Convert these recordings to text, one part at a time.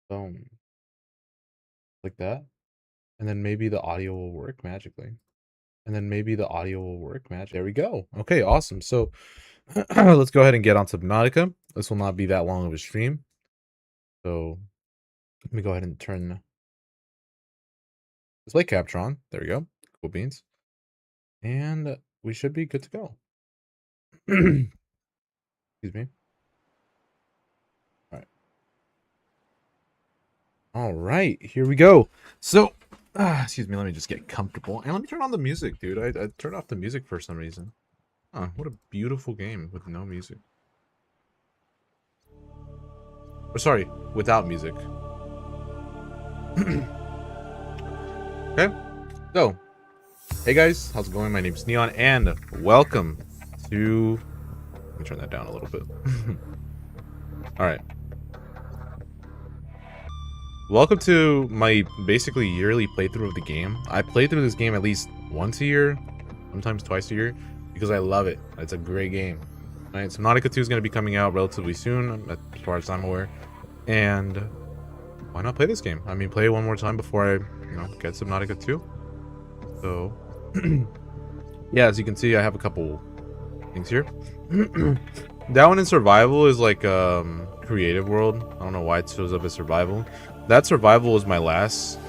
Boom. Like that. And then maybe the audio will work magically. There we go. Okay, awesome. So let's go ahead and get on Subnautica. This will not be that long of a stream. So let me go ahead and turn display capture on. There we go. Cool beans. And we should be good to go. Excuse me. All right, here we go. So, excuse me, let me just get comfortable. And let me turn on the music, dude. I turned off the music for some reason. Oh, what a beautiful game with no music. Or sorry, without music. Okay, so, hey guys, how's it going? My name's Neon, and welcome to... Let me turn that down a little bit. All right. Welcome to my basically yearly playthrough of the game. I play through this game at least once a year, sometimes twice a year, because I love it. It's a great game. Right, Subnautica 2 is going to be coming out relatively soon, as far as I'm aware. And why not play this game? I mean, play it one more time before I, get Subnautica 2. So, yeah, as you can see, I have a couple things here. That one in survival is like creative world. I don't know why it shows up as survival. That survival was my last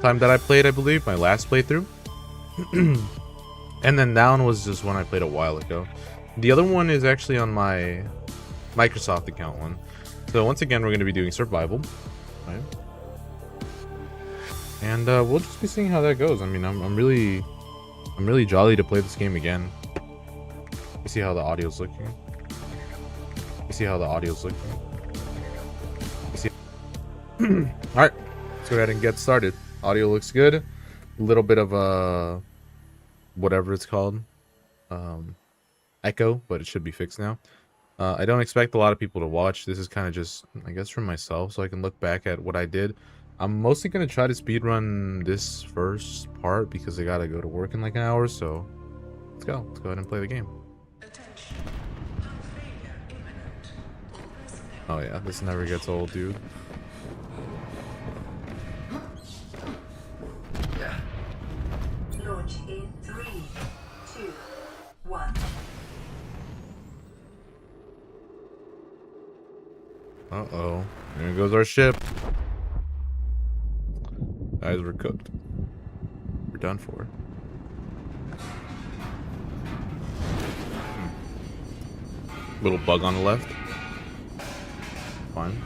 time that I played, I believe, my last playthrough. And then that one was just one I played a while ago. The other one is actually on my Microsoft account one. So once again, we're going to be doing survival, right? And we'll just be seeing how that goes. I mean, I'm really jolly to play this game again. You see how the audio's looking. Alright, let's go ahead and get started. Audio looks good. A little bit of whatever it's called, echo, but it should be fixed now. I don't expect a lot of people to watch. This is kind of just, I guess, for myself, so I can look back at what I did. I'm mostly going to try to speedrun this first part because I gotta go to work in like an hour, so let's go ahead and play the game. Oh yeah, this never gets old, dude. Launch in 3, 2, 1. Uh-oh. There goes our ship. Guys, we're cooked. We're done for. Little bug on the left. Fine.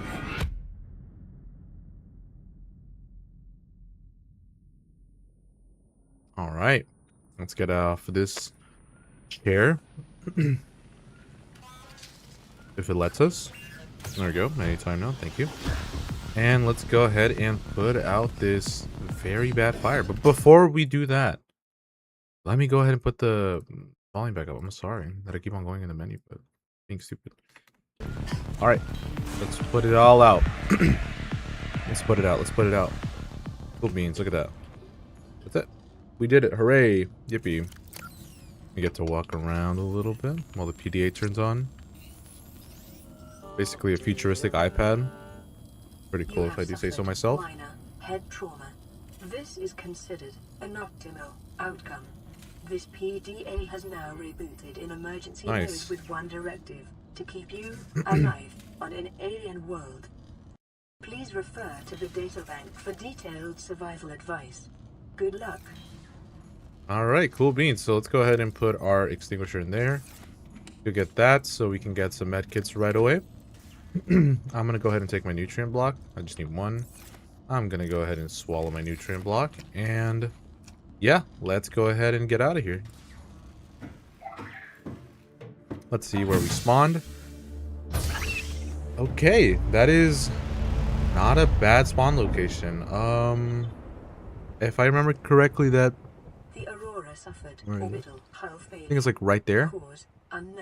All right. Let's get off this chair. If it lets us. There we go. Anytime now. Thank you. And let's go ahead and put out this very bad fire. But before we do that, let me go ahead and put the volume back up. I'm sorry that I keep on going in the menu, but being stupid. All right. Let's put it all out. Let's put it out. Cool beans. Look at that. That's it. We did it. Hooray. Yippee. We get to walk around a little bit while the PDA turns on. Basically a futuristic iPad. Pretty cool if I do say so myself. Minor head trauma. This is considered an optimal outcome. This PDA has now rebooted in emergency mode with one directive: to keep you alive on an alien world. Please refer to the databank for detailed survival advice. Good luck. Alright, cool beans. So let's go ahead and put our extinguisher in there. You'll get that so we can get some med kits right away. I'm going to go ahead and take my nutrient block. I just need one. I'm going to go ahead and swallow my nutrient block. And yeah, let's go ahead and get out of here. Let's see where we spawned. Okay, that is not a bad spawn location. If I remember correctly, that the Aurora suffered orbital hull failure. I think it's like right there.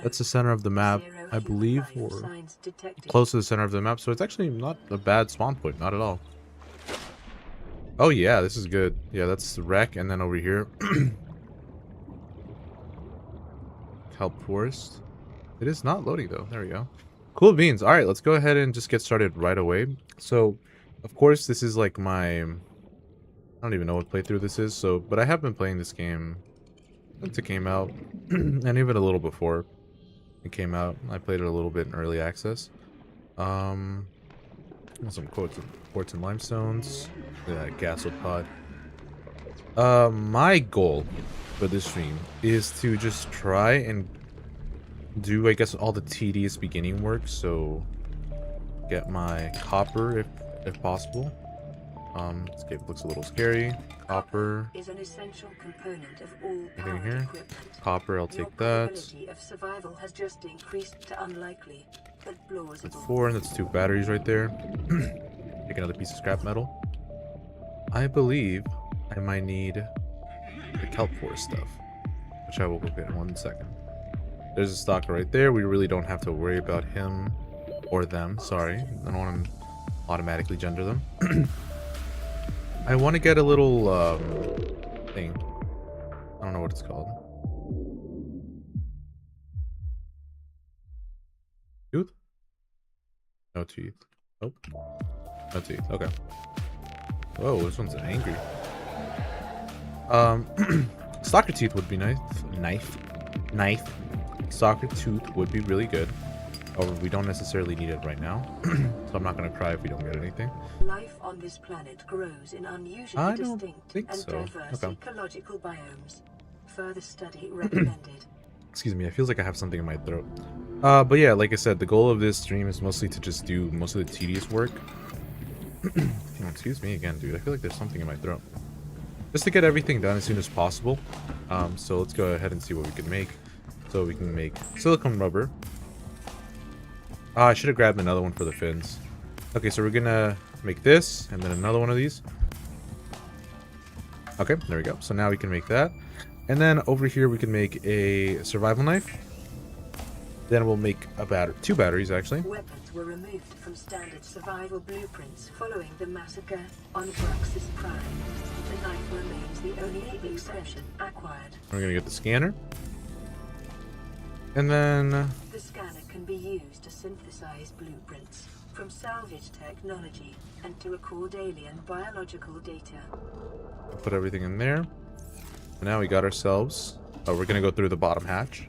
That's the center of the map, I believe, or close to the center of the map. So it's actually not a bad spawn point, not at all. Oh yeah, this is good. Yeah, that's the wreck, and then over here, Kelp Forest. It is not loading though. There we go. Cool beans. All right, let's go ahead and just get started right away. So Of course, this is like my... I don't even know what playthrough this is, so... But I have been playing this game since it came out, and even a little before it came out. I played it a little bit in early access. Some quartz and limestones. Yeah, gasopod. My goal for this stream is to just try and do, I guess, all the tedious beginning work. So get my copper if possible. Escape looks a little scary. Copper is an essential component of all anything powered here? equipment. Copper, I'll Your take that. probability of survival has just increased to unlikely, but plausible. That's 4, and that's 2 batteries right there. Take another piece of scrap metal. I believe I might need the kelp forest stuff, which I will go get in 1 second. There's a stalker right there. We really don't have to worry about him or them. Sorry, I don't want to automatically gender them. I want to get a little thing. I don't know what it's called. Tooth? No teeth. Oh, no teeth. Okay. Whoa, this one's angry. Stalker teeth would be nice. Knife. Stalker tooth would be really good. However, we don't necessarily need it right now, so I'm not gonna cry if we don't get anything. Life on this planet grows in unusually distinct and diverse ecological biomes. Further study recommended. Excuse me, it feels like I have something in my throat. But yeah, like I said, the goal of this stream is mostly to just do most of the tedious work. Oh, excuse me again, dude. I feel like there's something in my throat. Just to get everything done as soon as possible. So let's go ahead and see what we can make. So we can make silicone rubber. I should have grabbed another one for the fins. Okay, so we're gonna make this, and then another one of these. Okay, there we go. So now we can make that. And then over here we can make a survival knife. Then we'll make about 2 batteries, actually. Weapons were removed from standard survival blueprints following the massacre on Bruxis Prime. The knife remains the only exception acquired. We're gonna get the scanner. And then... The scanner can be used to synthesize blueprints from salvage technology and to record alien biological data. Put everything in there. And now we got ourselves... Oh, we're gonna go through the bottom hatch.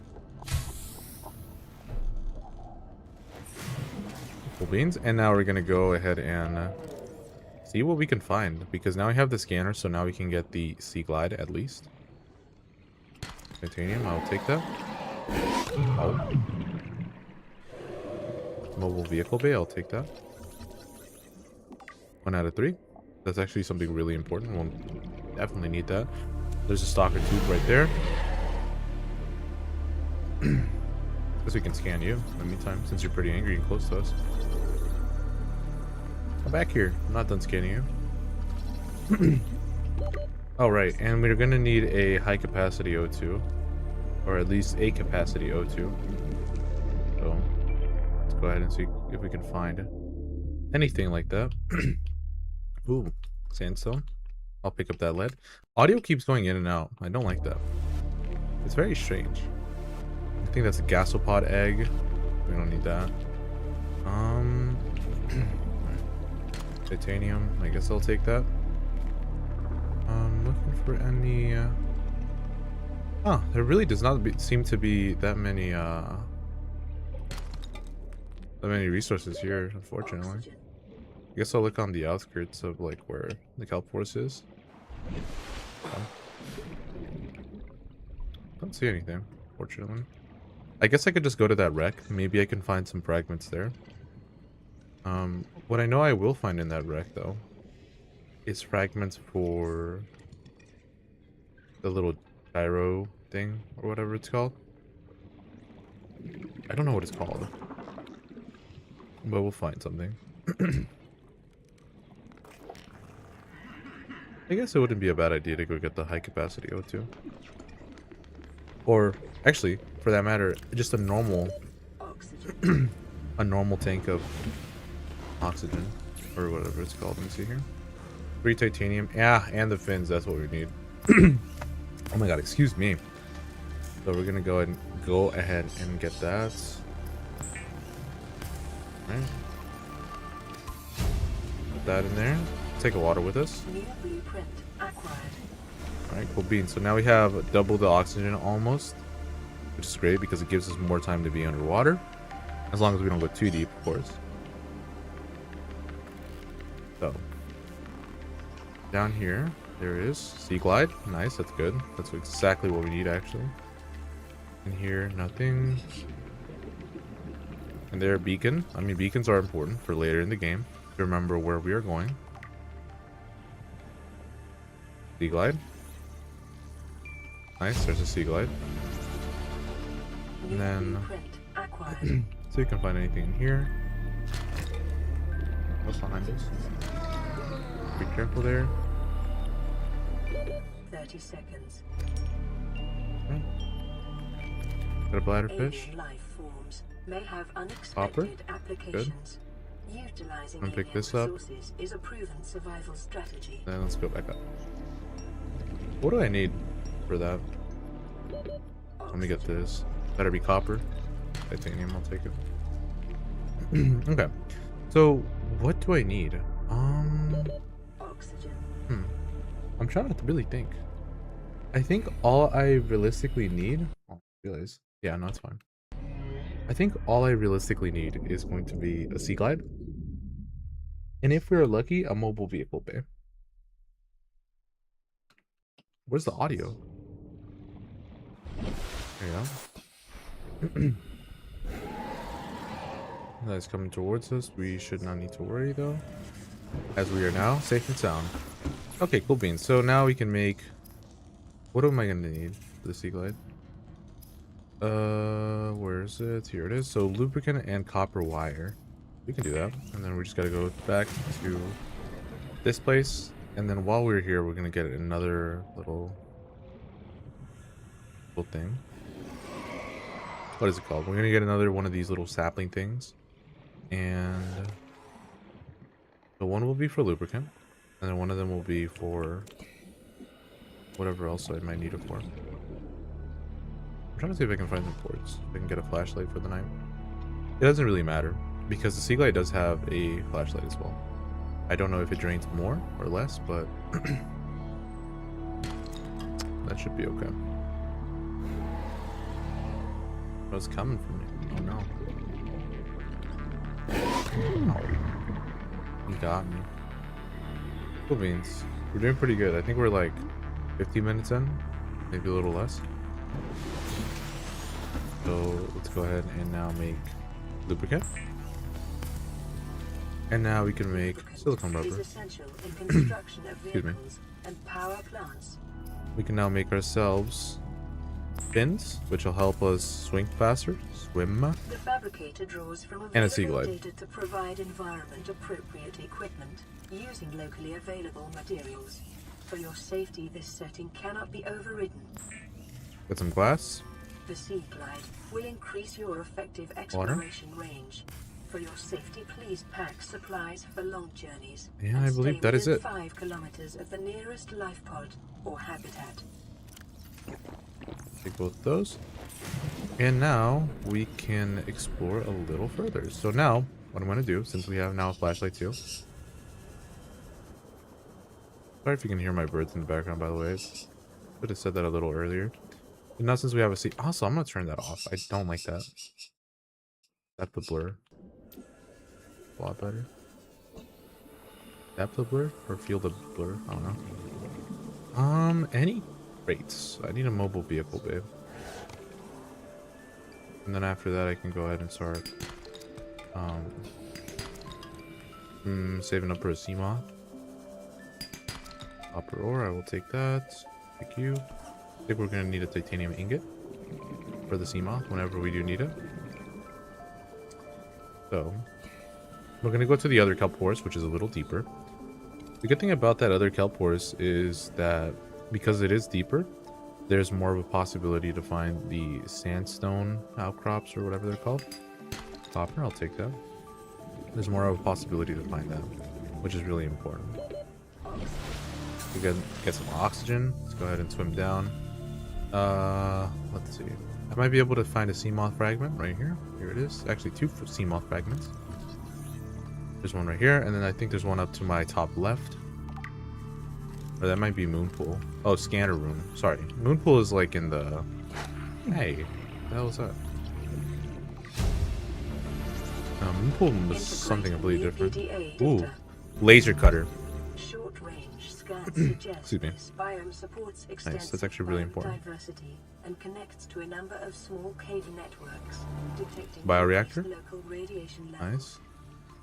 Cool beans. And now we're gonna go ahead and see what we can find. Because now we have the scanner, so now we can get the Sea Glide at least. Titanium, I'll take that. Oh. Mobile vehicle bay, I'll take that. 1 out of 3. That's actually something really important. We'll definitely need that. There's a stalker tooth right there. Guess we can scan you in the meantime, since you're pretty angry and close to us. Come back here. I'm not done scanning you. Oh, right. And we're going to need a high capacity O2. Or at least a capacity O2. So, let's go ahead and see if we can find anything like that. Ooh, sandstone. I'll pick up that lead. Audio keeps going in and out. I don't like that. It's very strange. I think that's a gasopod egg. We don't need that. Titanium. I guess I'll take that. Looking for any... Huh, there really does not seem to be that many resources here, unfortunately. Oxygen. I guess I'll look on the outskirts of like where the kelp forest is. Don't see anything, fortunately. I guess I could just go to that wreck. Maybe I can find some fragments there. What I know I will find in that wreck though is fragments for the little gyro thing or whatever it's called. I don't know what it's called, but we'll find something. I guess it wouldn't be a bad idea to go get the high capacity O2, or actually, for that matter, just a normal a normal tank of oxygen or whatever it's called. Let me see here. 3 titanium, yeah, and the fins. That's what we need. Oh my god, excuse me. So we're gonna go ahead and get that. Right. that in there. Take a water with us. New blueprint acquired. Alright, cool beans. So now we have double the oxygen almost, which is great because it gives us more time to be underwater. As long as we don't go too deep, of course. So, down here, there is Sea Glide. Nice, that's good. That's exactly what we need, actually. In here, nothing. And there, beacon. I mean, beacons are important for later in the game to remember where we are going. Sea Glide. Nice, there's a Sea Glide. And then, so you can find anything in here. What's behind us? Be careful there. 30 seconds. Okay. Got a bladderfish. Alien life forms may have unexpected applications. Utilizing I'm gonna pick this up. resources is a proven survival strategy. Then let's go back up. What do I need for that? Let me get this. Better be copper. Titanium, I'll take it. Okay. So, what do I need? Oxygen. I'm trying to really think. I think all I realistically need... Oh, I realize. Yeah, no, it's fine. I think all I realistically need is going to be a Sea Glide. And if we're lucky, a mobile vehicle bay. Where's the audio? There you go. That's coming towards us. We should not need to worry though, as we are now safe and sound. Okay, cool beans. So now we can make... What am I gonna need for the Sea Glide? Where is it? Here it is. So lubricant and copper wire. We can do that. And then we just gotta go back to this place. And then while we're here, we're gonna get another little thing. What is it called? We're gonna get another one of these little sapling things. And the one will be for lubricant. And then one of them will be for whatever else I might need it for. I'm trying to see if I can find some ports. If I can get a flashlight for the night. It doesn't really matter, because the Sea Glide does have a flashlight as well. I don't know if it drains more or less, but that should be okay. What's coming from me? Oh no. Oh. You got me. Cool beans. We're doing pretty good. I think we're like 50 minutes in, maybe a little less. So let's go ahead and now make lubricant. And now we can make silicone rubber. Excuse me. And power plants. We can now make ourselves fins, which will help us swim faster. Swim. The fabricator draws from And a Sea Glide. data to provide environment-appropriate equipment using locally available materials. For your safety, this setting cannot be overridden. Get some glass. The Sea Glide will increase your effective exploration range. For your safety, please pack supplies for long journeys. Yeah, I believe that is it. 5 kilometers of the nearest life pod or habitat. Take both of those. And now we can explore a little further. So now, what I'm going to do, since we have now a flashlight too. Sorry if you can hear my birds in the background, by the way. Should have said that a little earlier. But now since we have a sea... Also, I'm going to turn that off. I don't like that. Depth of blur. A lot better. Depth of blur or field of blur? I don't know. Any rates? I need a mobile vehicle, babe. And then after that, I can go ahead and start saving up for a sea moth. Copper ore, I will take that. Thank you. I think we're gonna need a titanium ingot for the sea moth whenever we do need it. So we're gonna go to the other kelp forest, which is a little deeper. The good thing about that other kelp forest is that because it is deeper, there's more of a possibility to find the sandstone outcrops or whatever they're called. Copper, I'll take that. There's more of a possibility to find that, which is really important. We get some oxygen. Let's go ahead and swim down. Let's see. I might be able to find a sea moth fragment right here. Here it is. Actually, 2 sea moth fragments. There's one right here, and then I think there's one up to my top left. Or that might be Moonpool. Oh, scanner room. Sorry. Moonpool is like in the... Hey, what the hell is that? Moonpool was something completely different. Ooh, laser cutter. Short-range scans suggest Excuse me. this biome supports Nice, that's actually really important. diversity and connects to a number of small cave networks, detecting Bioreactor. local radiation levels. Nice.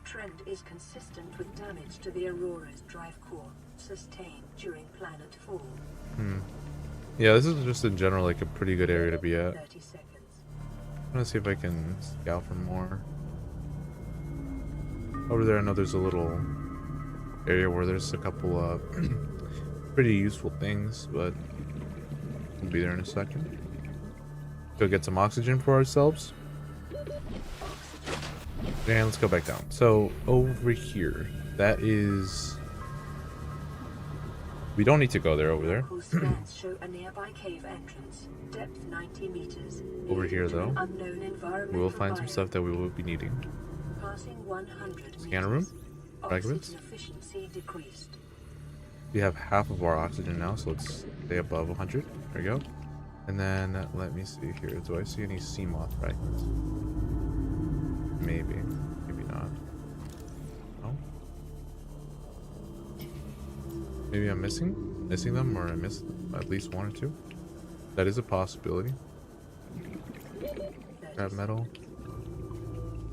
Trend is consistent with damage to the Aurora's drive core sustained during planet fall. Yeah, this is just in general like a pretty good area to be at. 30 seconds. I'm gonna see if I can scout for more. Over there, I know there's a little area where there's a couple of pretty useful things, but we'll be there in a second. Go get some oxygen for ourselves. And let's go back down. So over here, that is... We don't need to go there over there. Scans show a nearby cave entrance, depth 90 meters. Over here though, we we will find some stuff that we will be needing. Passing 100 Scanner room, fragments. Efficiency decreased. We have half of our oxygen now, so let's stay above 100. There we go. And then let me see here. Do I see any sea moth fragments? Maybe, maybe not. No. Maybe I'm missing them, or I missed at least one or two. That is a possibility. Grab metal.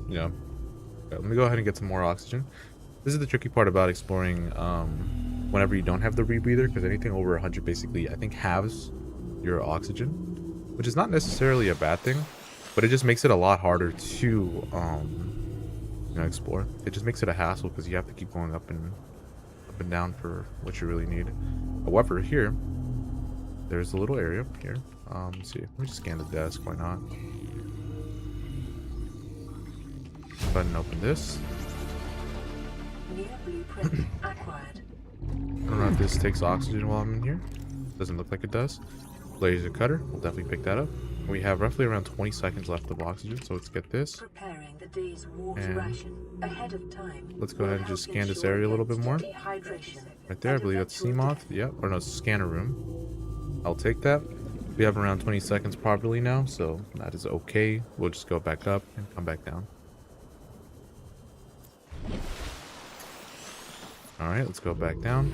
Yeah. Okay, let me go ahead and get some more oxygen. This is the tricky part about exploring whenever you don't have the rebreather, because anything over 100 basically, I think, halves your oxygen, which is not necessarily a bad thing, but it just makes it a lot harder to you know, explore. It just makes it a hassle because you have to keep going up and down for what you really need. However, here there's a little area here. Let's see. Let me just scan the desk. Why not? Go ahead and open this. New blueprint acquired. I don't know if this takes oxygen while I'm in here. Doesn't look like it does. Laser cutter. We'll definitely pick that up. We have roughly around 20 seconds left of oxygen, so let's get this. Preparing the day's water ration ahead of time. Let's go ahead and just scan this area a little bit more. Right there, I believe that's sea moth. Yep. Or no, scanner room. I'll take that. We have around 20 seconds properly now, so that is okay. We'll just go back up and come back down. Alright, let's go back down.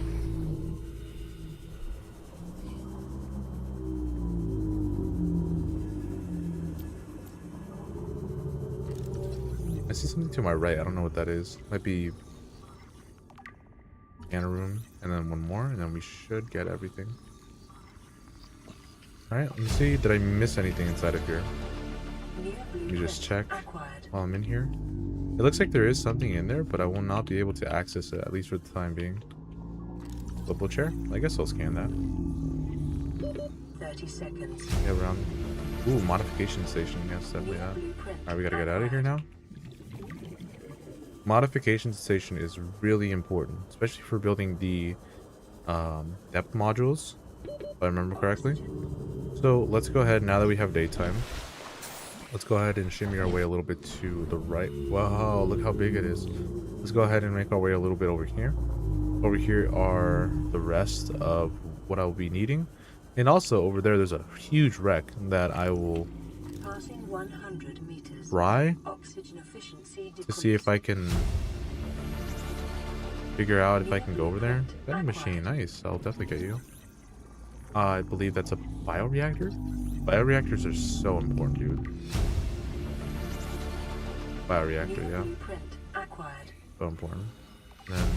I see something to my right. I don't know what that is. Might be scanner room, and then one more, and then we should get everything. Alright, let me see. Did I miss anything inside of here? Let me just check while I'm in here. It looks like there is something in there, but I will not be able to access it, at least for the time being. Double chair? I guess I'll scan that. 30 seconds. Yeah, around. Ooh, modification station. Yes, definitely that. Alright, we gotta get out of here now. Modification station is really important, especially for building the depth modules, if I remember correctly. So let's go ahead, now that we have daytime, let's go ahead and shimmy our way a little bit to the right. Wow, look how big it is. Let's go ahead and make our way a little bit over here. Over here are the rest of what I'll be needing. And also over there, there's a huge wreck that I will Passing 100 meters. try Oxygen efficiency to see if I can figure out if I can go over there. Vending machine, nice. I'll definitely get you. I believe that's a bioreactor. Bioreactors are so important, dude. Bioreactor, yeah. Blueprint acquired. So important. And then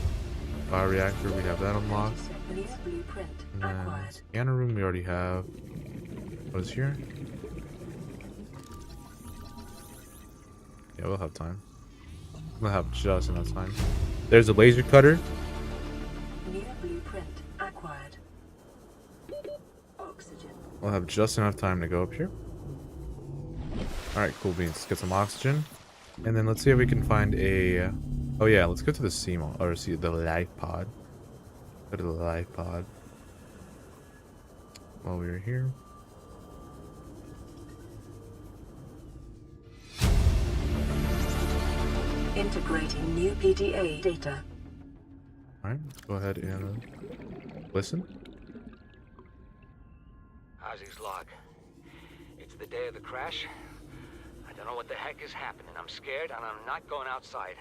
bioreactor, we have that unlocked. New blueprint And then acquired. scanner room, we already have. What is here? Yeah, we'll have time. We'll have just enough time. There's a laser cutter. New blueprint acquired. Oxygen. We'll have just enough time to go up here. Alright, cool beans. Let's get some oxygen. And then let's see if we can find a... Oh yeah, let's go to the CMO, or see the life pod. Go to the life pod. While we are here. Integrating new PDA data. Alright, let's go ahead and listen. Ozzy's log. It's the day of the crash. I don't know what the heck is happening. I'm scared and I'm not going outside.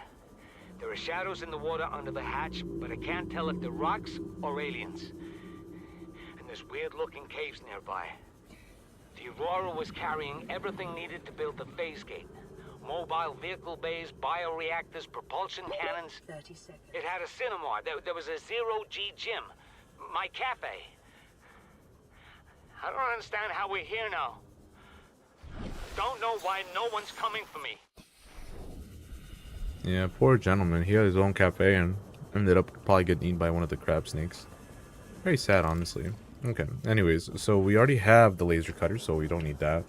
There are shadows in the water under the hatch, but I can't tell if they're rocks or aliens. And there's weird-looking caves nearby. The Aurora was carrying everything needed to build the phase gate. Mobile vehicle bays, bioreactors, propulsion cannons. 30 seconds. It had a cinema. There was a zero-G gym. My cafe. I don't understand how we're here now. Don't know why no one's coming for me. Yeah, poor gentleman. He had his own cafe and ended up probably getting eaten by one of the crab snakes. Very sad, honestly. Okay, anyways, so we already have the laser cutter, so we don't need that.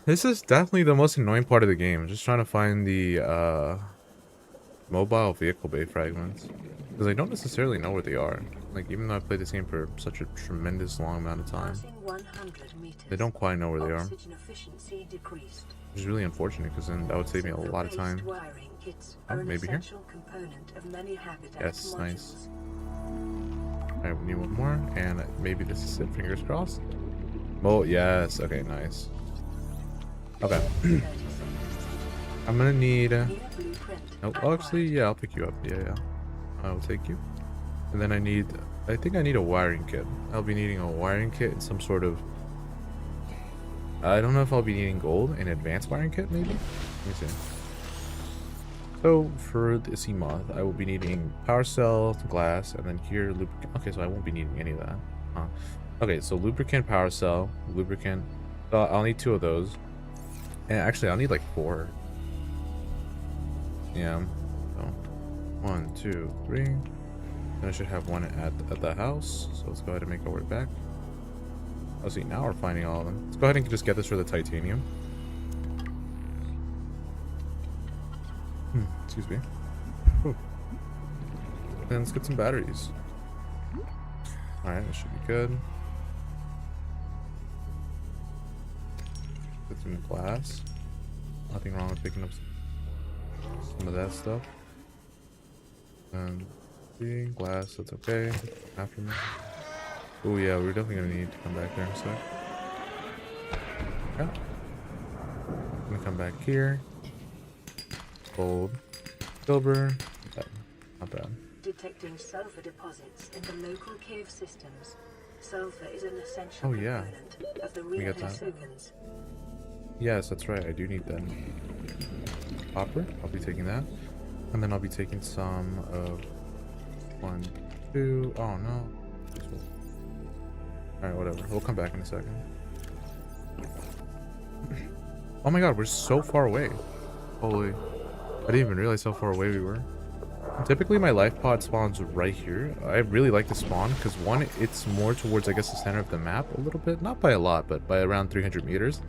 This is definitely the most annoying part of the game. Just trying to find the mobile vehicle bay fragments. Because I don't necessarily know where they are. Like, even though I played this game for such a tremendous long amount of time, they don't quite know where they are. Which is really unfortunate, because then that would save me a lot of time. Oh, maybe here? Yes, nice. Alright, we need one more, and maybe this is it, fingers crossed. Oh, yes, okay, nice. Okay. I'm gonna need... oh, actually, yeah, I'll pick you up. Yeah. I'll take you. And then I think I need a wiring kit. I'll be needing a wiring kit and some sort of... I don't know if I'll be needing gold, an advanced wiring kit, maybe? Let me see. So, for the sea moth, I will be needing power cell, glass, and then here, lubricant. Okay, so I won't be needing any of that. Huh. Okay, so lubricant, power cell, lubricant. So I'll need 2 of those. And actually, I'll need like 4. Yeah. So, 1, 2, 3. Then I should have one at the house. So let's go ahead and make our way back. Oh, see, now we're finding all of them. Let's go ahead and just get this for the titanium. Excuse me. Whew. Then let's get some batteries. Alright, that should be good. Get some glass. Nothing wrong with picking up some of that stuff. And glass, that's okay. After me. Oh yeah, we're definitely gonna need to come back there in a sec. Yeah. I'm gonna come back here. Gold. Silver. Not bad. Detecting sulfur deposits in the local cave systems. Sulfur is an essential component of the radiosugans. Yes, that's right. I do need that. Copper. I'll be taking that. And then I'll be taking some of 1, 2. Oh no. Alright, whatever. We'll come back in a second. Oh my god, we're so far away. Holy. I didn't even realize how far away we were. Typically, my life pod spawns right here. I really like the spawn because, one, it's more towards, I guess, the center of the map a little bit. Not by a lot, but by around 300 meters.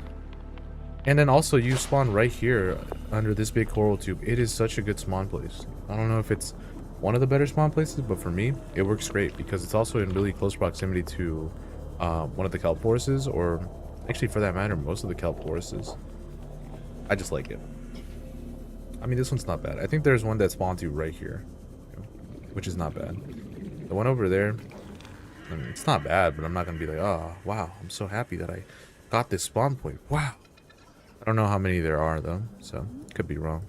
And then also, you spawn right here under this big coral tube. It is such a good spawn place. I don't know if it's one of the better spawn places, but for me, it works great because it's also in really close proximity to one of the kelp forests, or actually, for that matter, most of the kelp forests. I just like it. I mean, this one's not bad. I think there's one that spawns you right here, which is not bad. The one over there, I mean, it's not bad, but I'm not going to be like, oh, wow, I'm so happy that I got this spawn point. Wow. I don't know how many there are, though, so could be wrong.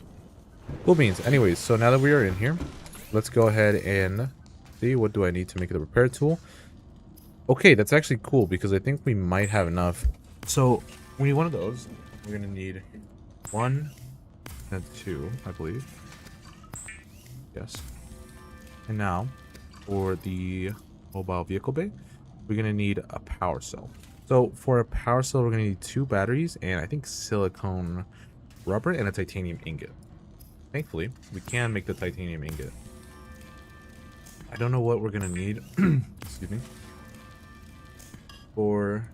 Cool beans. Anyways, so now that we are in here, let's go ahead and see what do I need to make the repair tool. Okay, that's actually cool because I think we might have enough. So we need one of those. We're going to need 1 and 2, I believe. Yes. And now, for the mobile vehicle bay, we're going to need a power cell. So for a power cell, we're going to need 2 batteries and I think silicone rubber and a titanium ingot. Thankfully, we can make the titanium ingot. I don't know what we're going to need. Excuse me. For...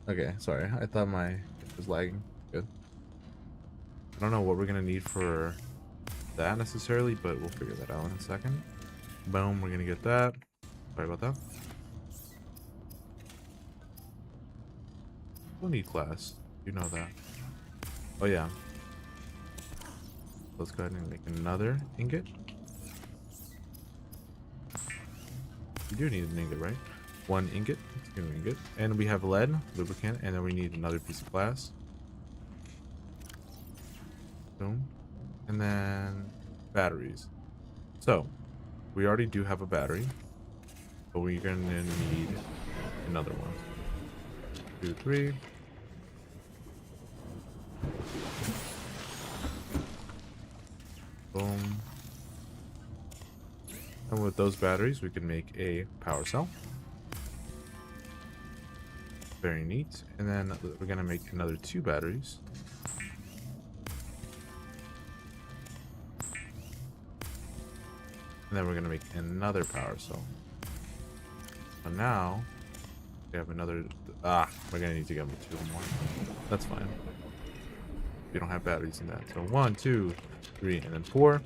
Okay, sorry. I thought it was lagging. Good. I don't know what we're going to need for that necessarily, but we'll figure that out in a second. Boom, we're going to get that. Sorry about that. We'll need glass. You know that. Oh yeah. Let's go ahead and make another ingot. We do need an ingot, right? One ingot, two ingot, and we have lead, lubricant, and then we need another piece of glass. Boom. And then batteries. So we already do have a battery, but we're gonna need another one. 2, 3. Boom. And with those batteries, we can make a power cell. Very neat. And then we're gonna make another 2 batteries. And then we're gonna make another power cell. So now we have another. We're gonna need to get 2 more. That's fine. We don't have batteries in that. So 1, 2, 3, and then 4.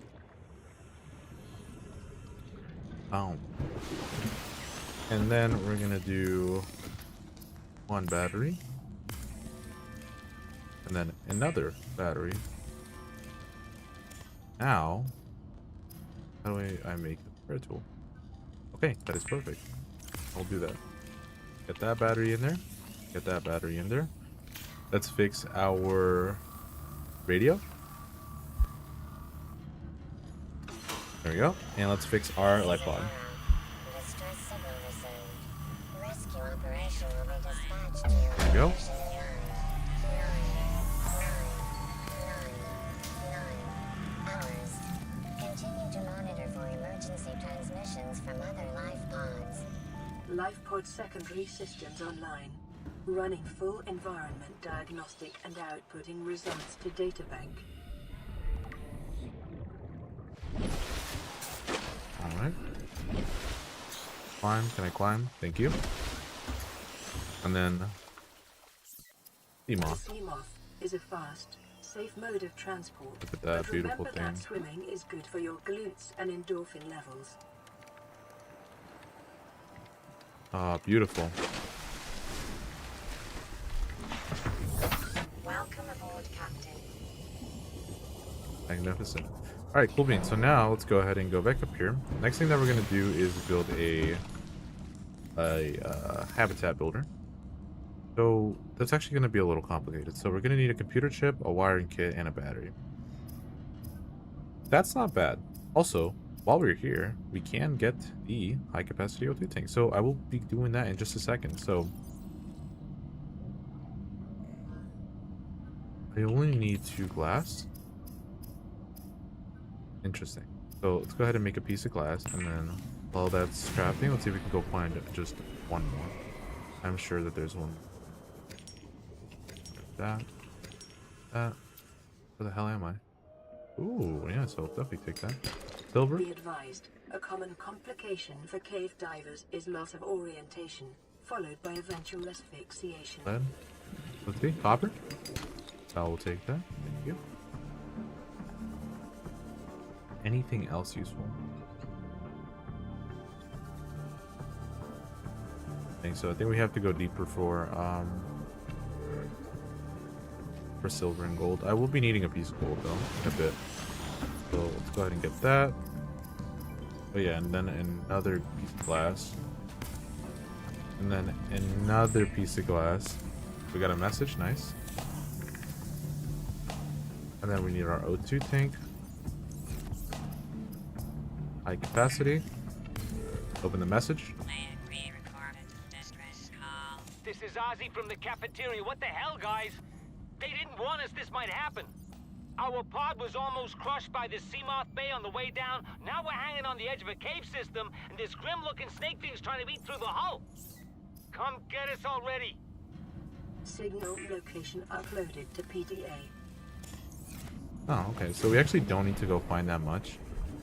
And then we're gonna do 1 battery, and then another battery. Now, how do I make the repair tool? Okay, that is perfect. I'll do that. Get that battery in there. Get that battery in there. Let's fix our radio. There we go. And let's fix our light pod. There we go. Continue to monitor for emergency transmissions from other life pods. Life pod secondary systems online. Running full environment diagnostic and outputting results to databank. Alright. Climb. Can I climb? Thank you. And then Seamoth. Seamoth is a fast, safe mode of transport. Look at that but beautiful remember thing. that swimming is good for your glutes and endorphin levels. Ah, beautiful. Welcome aboard, Captain. Magnificent. Alright, cool beans. So now let's go ahead and go back up here. Next thing that we're going to do is build a habitat builder. So that's actually going to be a little complicated. So we're going to need a computer chip, a wiring kit, and a battery. That's not bad. Also, while we're here, we can get the high capacity O2 tank. So I will be doing that in just a second. So I only need 2 glass. Interesting. So let's go ahead and make a piece of glass, and then while that's crafting, let's see if we can go find just 1 more. I'm sure that there's one. That. Where the hell am I? Ooh, yeah, so I'll definitely take that. Silver. Be advised, a common complication for cave divers is loss of orientation, followed by eventual asphyxiation. Lead. Let's see. Copper. I will take that. Thank you. Anything else useful? So I think we have to go deeper for silver and gold. I will be needing a piece of gold though, a bit. So let's go ahead and get that. Oh yeah, and then another piece of glass. And then another piece of glass. We got a message, nice. And then we need our O2 tank. High capacity. Open the message. This is Ozzy from the cafeteria. What the hell, guys? They didn't warn us this might happen. Our pod was almost crushed by this Seamoth Bay on the way down. Now we're hanging on the edge of a cave system, and this grim-looking snake thing's trying to eat through the hull. Come get us already. Signal location uploaded to PDA. Oh, okay. So we actually don't need to go find that much.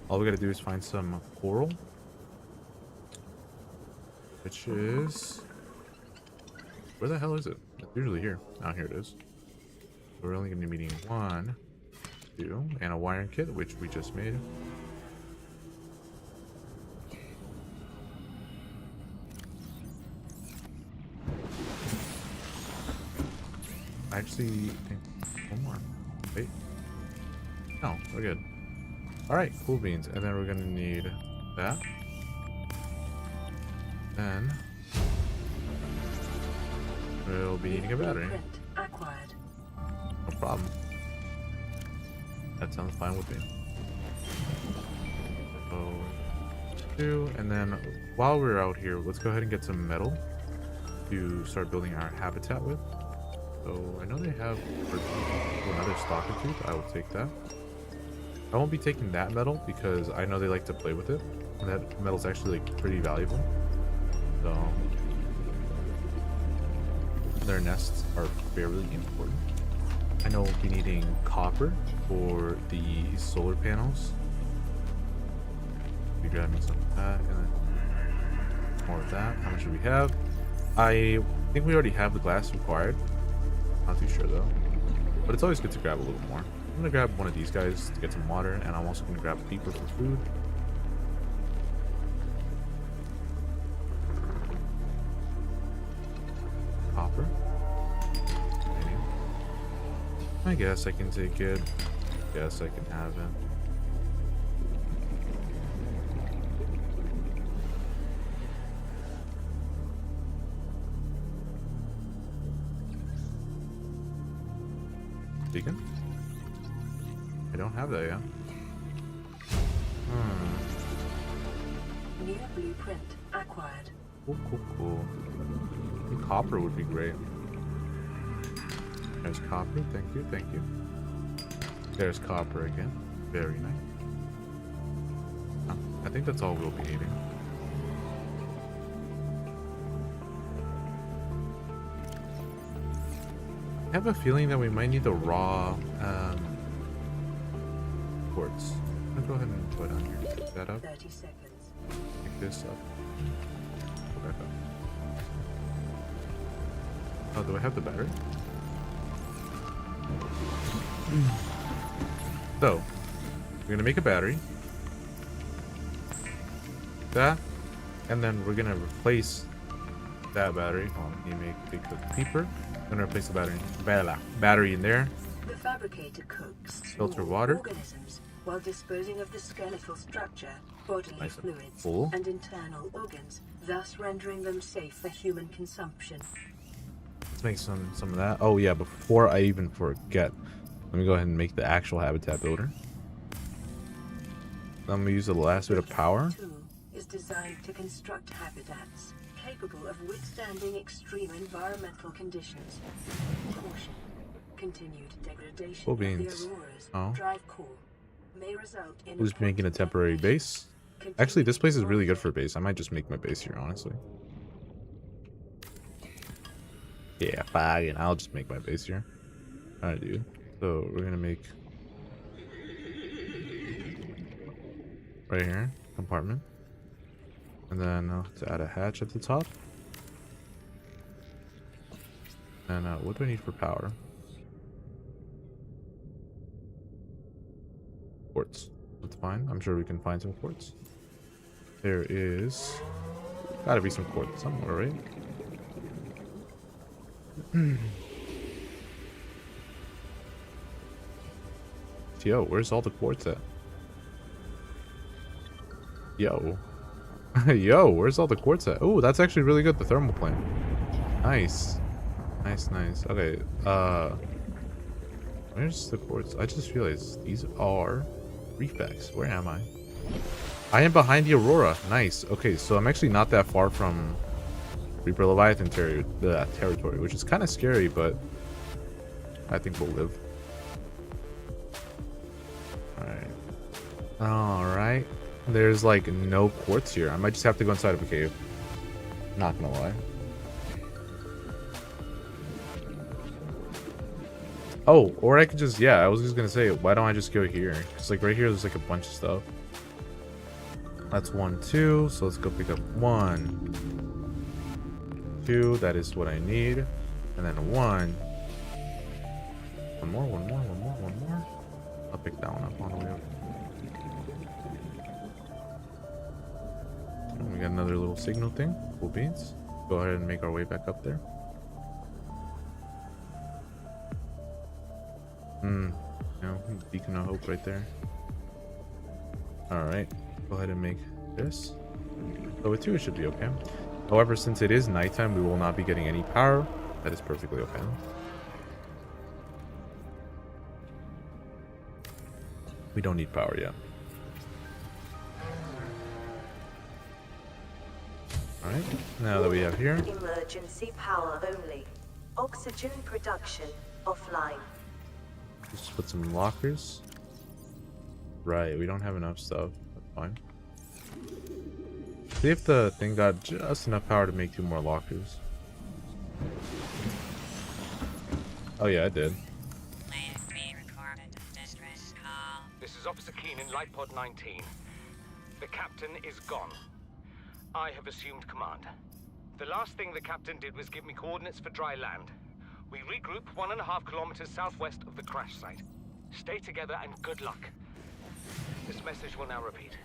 All we gotta do is find some coral. Which is... Where the hell is it? It's usually here. Oh, here it is. We're only gonna be needing 1, 2, and a wiring kit, which we just made. I actually think 1 more. No, we're good. Alright, cool beans. And then we're gonna need that. Then we'll be needing a battery. Print acquired. No problem. That sounds fine with me. So, two, and then while we're out here, let's go ahead and get some metal to start building our habitat with. So I know they have another stalker tooth. I will take that. I won't be taking that metal because I know they like to play with it. And that metal's actually like pretty valuable. So their nests are fairly important. I know we'll be needing copper for the solar panels. Be grabbing some of that and then more of that. How much do we have? I think we already have the glass required. Not too sure though. But it's always good to grab a little more. I'm gonna grab one of these guys to get some water, and I'm also gonna grab a beaker for food. Copper. Okay. I guess I can take it. Yes, I can have it. Beacon? I don't have that yet. New blueprint acquired. Cool, cool, cool. I think copper would be great. There's copper. Thank you, thank you. There's copper again. Very nice. I think that's all we'll be needing. I have a feeling that we might need the raw quartz. I'm gonna go ahead and put on here. Pick that up. 30 seconds. Pick this up. Go back up. Oh, do I have the battery? So, we're gonna make a battery. That, and then we're gonna replace that battery. Oh, let me take the peeper. I'm gonna replace the battery in there. The fabricator cooks Filter small water. organisms while disposing of the skeletal structure, bodily Nice and fluids, full. and internal organs, thus rendering them safe for human consumption. Let's make some of that. Oh yeah, before I even forget, let me go ahead and make the actual habitat builder. I'm gonna use the last bit of power. This tool is designed to construct habitats capable of withstanding extreme environmental conditions. Caution. Continued degradation Cool of the beans. aurora's Oh. drive core may result in Who's making a temporary base? Actually, this place is really good for a base. I might just make my base here, honestly. Yeah, fine. I'll just make my base here. Alright, dude. So we're gonna make right here compartment, and then to add a hatch at the top. And what do I need for power? Quartz. That's fine. I'm sure we can find some quartz. There is gotta be some quartz somewhere, right? Yo, where's all the quartz at? Yo. Yo, where's all the quartz at? Oh, that's actually really good, the thermal plant. Nice. Nice, nice. Okay, where's the quartz? I just realized these are reefbacks. Where am I? I am behind the Aurora. Nice. Okay, so I'm actually not that far from Reaper Leviathan territory, which is kind of scary, but I think we'll live. Alright. Alright. There's like no quartz here. I might just have to go inside of a cave. Not gonna lie. Oh, or I could just, yeah, I was just gonna say, why don't I just go here? Because like right here, there's like a bunch of stuff. That's 1, 2. So let's go pick up 1, 2. That is what I need. And then 1. One more, one more, one more, one more. I'll pick that one up on the way up. And we got another little signal thing. Cool beans. Go ahead and make our way back up there. know, beacon of hope right there. Alright, go ahead and make this. So with 2 it should be okay. However, since it is nighttime, we will not be getting any power. That is perfectly okay. We don't need power yet. Alright, now that we have here. Emergency power only. Oxygen production offline. Just put some lockers. Right, we don't have enough stuff. That's fine. See if the thing got just enough power to make 2 more lockers. Oh yeah, it did. This is Officer Keenan, Light Pod 19. The captain is gone. I have assumed command. The last thing the captain did was give me coordinates for dry land. We regroup 1.5 kilometers southwest of the crash site. Stay together and good luck. This message will now repeat.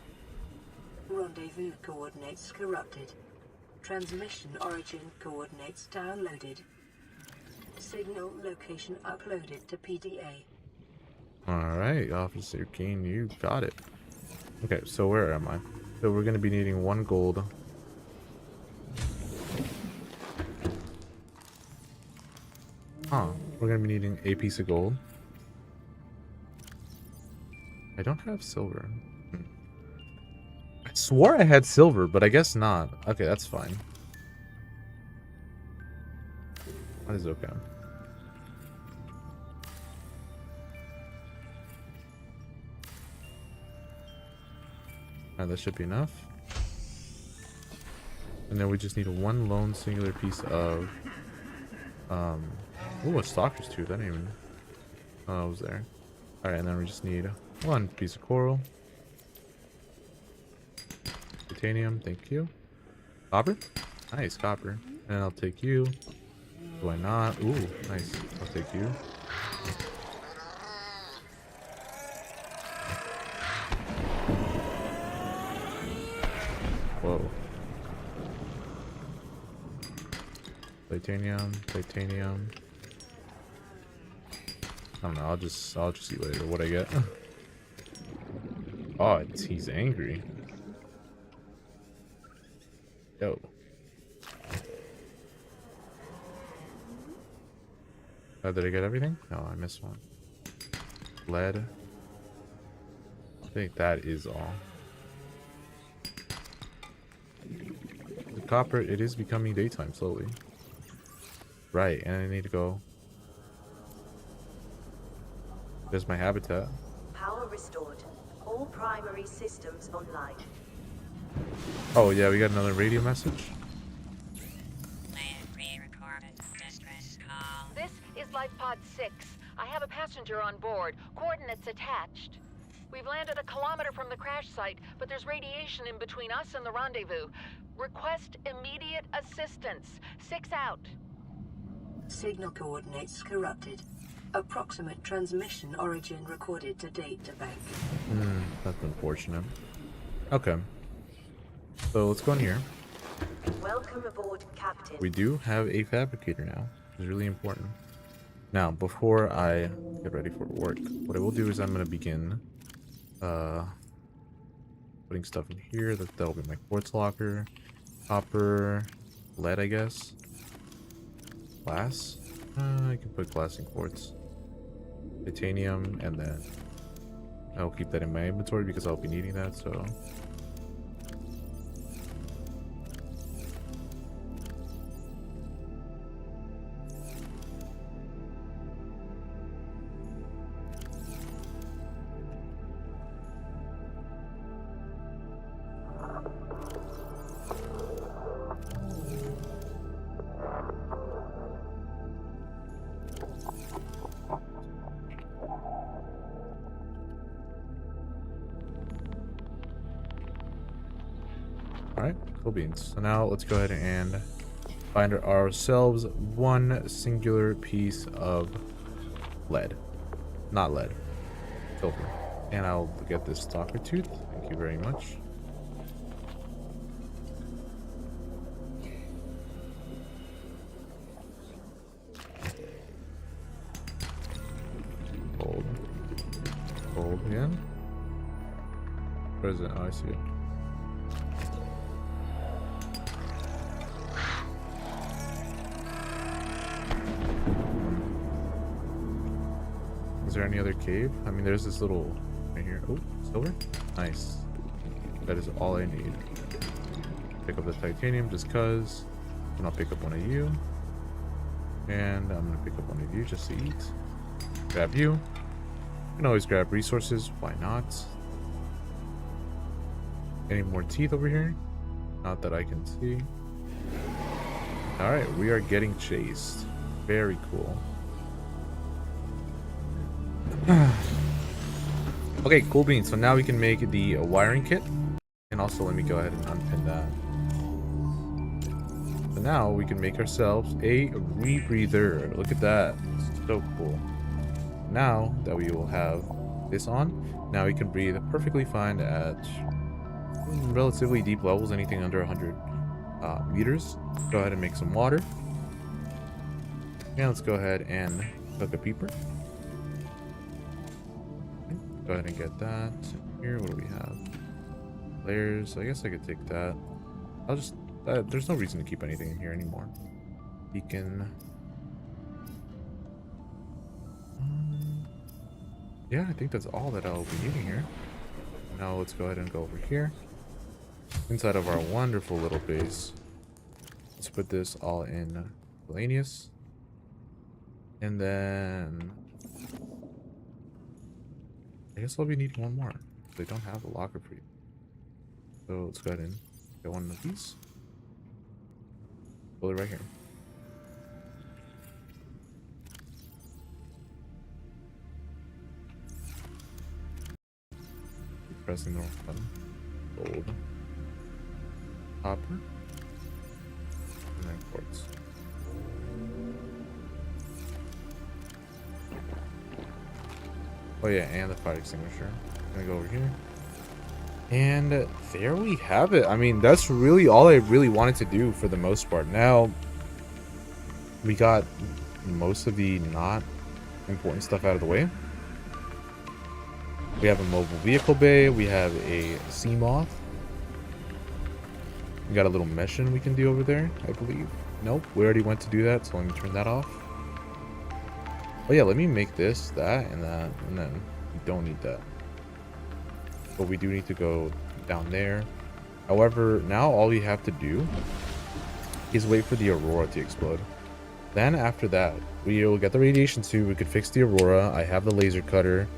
Rendezvous coordinates corrupted. Transmission origin coordinates downloaded. Signal location uploaded to PDA. Alright, Officer Keen, you got it. Okay, so where am I? So we're going to be needing 1 gold. We're going to be needing a piece of gold. I don't have silver. I swore I had silver, but I guess not. Okay, that's fine. That is okay. Alright, that should be enough. And then we just need 1 lone singular piece of ooh, a stalker's tooth. That didn't even I was there. Alright, and then we just need 1 piece of coral. Titanium, thank you. Copper? Nice, copper. And I'll take you. Do I not? Ooh, nice. I'll take you. Whoa. Titanium, titanium. I don't know, I'll just see later what I get. Oh, he's angry. Yo. Did I get everything? No, I missed 1. Lead. I think that is all. The copper, it is becoming daytime slowly. Right, and I need to go. There's my habitat. Power restored. All primary systems online. Oh yeah, we got another radio message. This is Life Pod 6. I have a passenger on board. Coordinates attached. We've landed a kilometer from the crash site, but there's radiation in between us and the rendezvous. Request immediate assistance. 6 out. Signal coordinates corrupted. Approximate transmission origin recorded to data bank. That's unfortunate. Okay. So let's go in here. Welcome aboard, Captain. We do have a fabricator now, which is really important. Now, before I get ready for work, what I will do is I'm going to begin putting stuff in here. That'll be my quartz locker. Copper, lead, I guess. Glass. I can put glass and quartz. Titanium, and then I'll keep that in my inventory because I'll be needing that, so... Alright, cool beans. So now let's go ahead and find ourselves 1 singular piece of lead. Not lead. Silver. And I'll get this stalker tooth. Thank you very much. Gold. again. Where is it? Oh, I see it. Is there any other cave? I mean, there's this little right here. Oh, silver. Nice. That is all I need. Pick up the titanium just cause. And I'll pick up one of you. And I'm gonna pick up one of you just to eat. Grab you. You can always grab resources. Why not? Any more teeth over here? Not that I can see. Alright, we are getting chased. Very cool. Okay, cool beans. So now we can make the wiring kit. And also let me go ahead and unpin that. So now we can make ourselves a rebreather. Look at that. So cool. Now that we will have this on, now we can breathe perfectly fine at relatively deep levels, anything under 100 meters. Go ahead and make some water. And let's go ahead and hook a peeper. Go ahead and get that. Here, what do we have? Layers. I guess I could take that. I'll just... there's no reason to keep anything in here anymore. Beacon. Yeah, I think that's all that I'll be needing here. Now let's go ahead and go over here. Inside of our wonderful little base. Let's put this all in miscellaneous. And then... I guess I'll be needing one more. They don't have a locker for you. So let's go ahead and get one of these. Pull it right here. Keep pressing the wrong button. Gold. Copper. And then quartz. Oh yeah, and the fire extinguisher. Gonna go over here. And there we have it. I mean, that's really all I really wanted to do for the most part. Now, we got most of the not important stuff out of the way. We have a mobile vehicle bay. We have a sea moth. We got a little mission we can do over there, I believe. Nope, we already went to do that, so let me turn that off. Oh yeah, let me make this, that, and then we don't need that. But we do need to go down there. However, now all we have to do is wait for the aurora to explode. Then after that, we will get the radiation suit. We could fix the aurora. I have the laser cutter.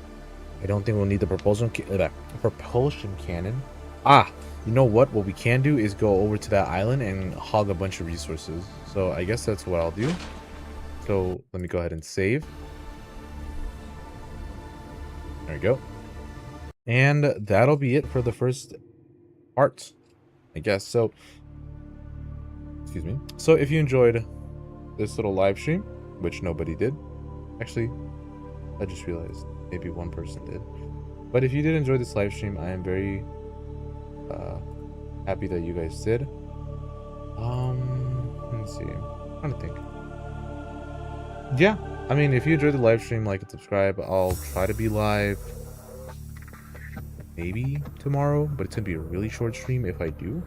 I don't think we'll need the propulsion cannon. Ah, you know what? What we can do is go over to that island and hog a bunch of resources. So I guess that's what I'll do. So let me go ahead and save. There we go. And that'll be it for the first part, I guess. So, excuse me. So if you enjoyed this little live stream, which nobody did. Actually, I just realized maybe one person did. But if you did enjoy this live stream, I am very happy that you guys did. Let's see. I'm trying to think. Yeah, I mean, if you enjoyed the live stream, like and subscribe. I'll try to be live maybe tomorrow, but it's gonna be a really short stream if I do.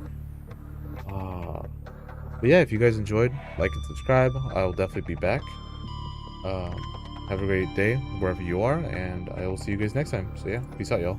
But yeah, if you guys enjoyed, like and subscribe. I'll definitely be back. Have a great day wherever you are, and I will see you guys next time. So yeah, peace out, y'all.